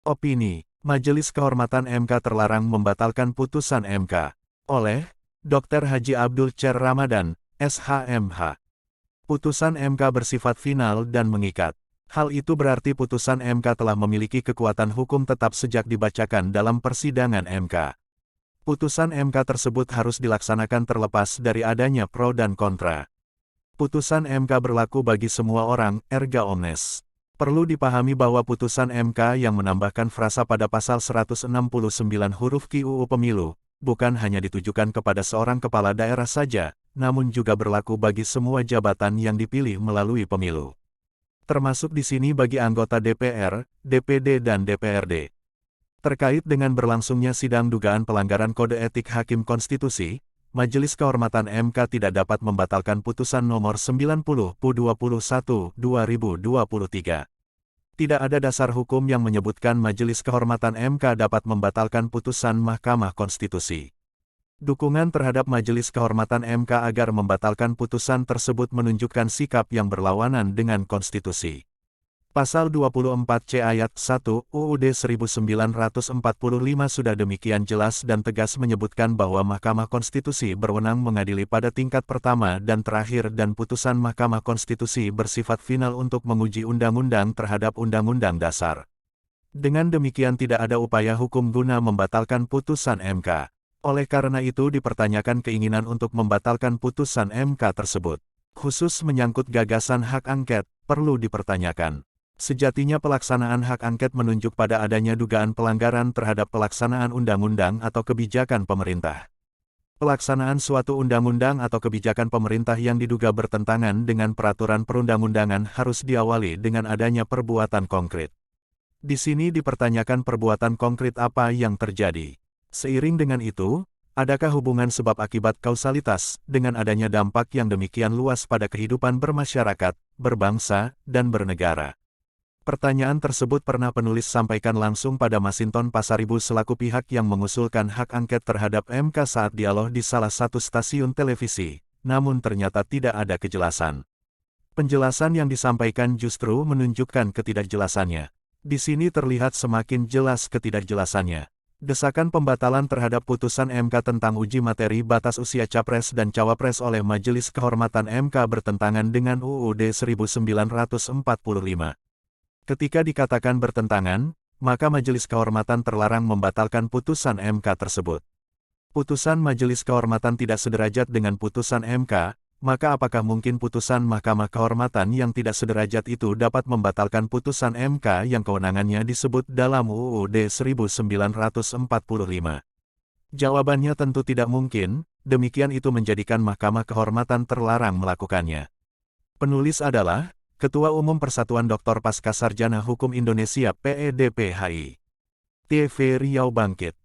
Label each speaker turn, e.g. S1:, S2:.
S1: Opini, Majelis Kehormatan MK terlarang membatalkan putusan MK. Oleh Dr. Haji Abdul Chair Ramadan, SHMH. Putusan MK bersifat final dan mengikat. Hal itu berarti putusan MK telah memiliki kekuatan hukum tetap sejak dibacakan dalam persidangan MK. Putusan MK tersebut harus dilaksanakan terlepas dari adanya pro dan kontra. Putusan MK berlaku bagi semua orang, erga omnes. Perlu dipahami bahwa putusan MK yang menambahkan frasa pada pasal 169 huruf Q UU Pemilu, bukan hanya ditujukan kepada seorang kepala daerah saja, namun juga berlaku bagi semua jabatan yang dipilih melalui pemilu. Termasuk di sini bagi anggota DPR, DPD dan DPRD. Terkait dengan berlangsungnya sidang dugaan pelanggaran Kode Etik Hakim Konstitusi, Majelis Kehormatan MK tidak dapat membatalkan putusan nomor 90/21/2023. Tidak ada dasar hukum yang menyebutkan Majelis Kehormatan MK dapat membatalkan putusan Mahkamah Konstitusi. Dukungan terhadap Majelis Kehormatan MK agar membatalkan putusan tersebut menunjukkan sikap yang berlawanan dengan konstitusi. Pasal 24C ayat 1 UUD 1945 sudah demikian jelas dan tegas menyebutkan bahwa Mahkamah Konstitusi berwenang mengadili pada tingkat pertama dan terakhir dan putusan Mahkamah Konstitusi bersifat final untuk menguji undang-undang terhadap Undang-Undang Dasar. Dengan demikian tidak ada upaya hukum guna membatalkan putusan MK. Oleh karena itu dipertanyakan keinginan untuk membatalkan putusan MK tersebut. Khusus menyangkut gagasan hak angket, perlu dipertanyakan. Sejatinya pelaksanaan hak angket menunjuk pada adanya dugaan pelanggaran terhadap pelaksanaan undang-undang atau kebijakan pemerintah. Pelaksanaan suatu undang-undang atau kebijakan pemerintah yang diduga bertentangan dengan peraturan perundang-undangan harus diawali dengan adanya perbuatan konkret. Di sini dipertanyakan perbuatan konkret apa yang terjadi. Seiring dengan itu, adakah hubungan sebab akibat kausalitas dengan adanya dampak yang demikian luas pada kehidupan bermasyarakat, berbangsa, dan bernegara? Pertanyaan tersebut pernah penulis sampaikan langsung pada Masinton Pasaribu selaku pihak yang mengusulkan hak angket terhadap MK saat dialog di salah satu stasiun televisi, namun ternyata tidak ada kejelasan. Penjelasan yang disampaikan justru menunjukkan ketidakjelasannya. Di sini terlihat semakin jelas ketidakjelasannya. Desakan pembatalan terhadap putusan MK tentang uji materi batas usia Capres dan Cawapres oleh Majelis Kehormatan MK bertentangan dengan UUD 1945. Ketika dikatakan bertentangan, maka Majelis Kehormatan terlarang membatalkan putusan MK tersebut. Putusan Majelis Kehormatan tidak sederajat dengan putusan MK, maka apakah mungkin putusan Mahkamah Kehormatan yang tidak sederajat itu dapat membatalkan putusan MK yang kewenangannya disebut dalam UUD 1945? Jawabannya tentu tidak mungkin, demikian itu menjadikan Mahkamah Kehormatan terlarang melakukannya. Penulis adalah Ketua Umum Persatuan Doktor Pascasarjana Hukum Indonesia PEDPHI. TV Riau Bangkit.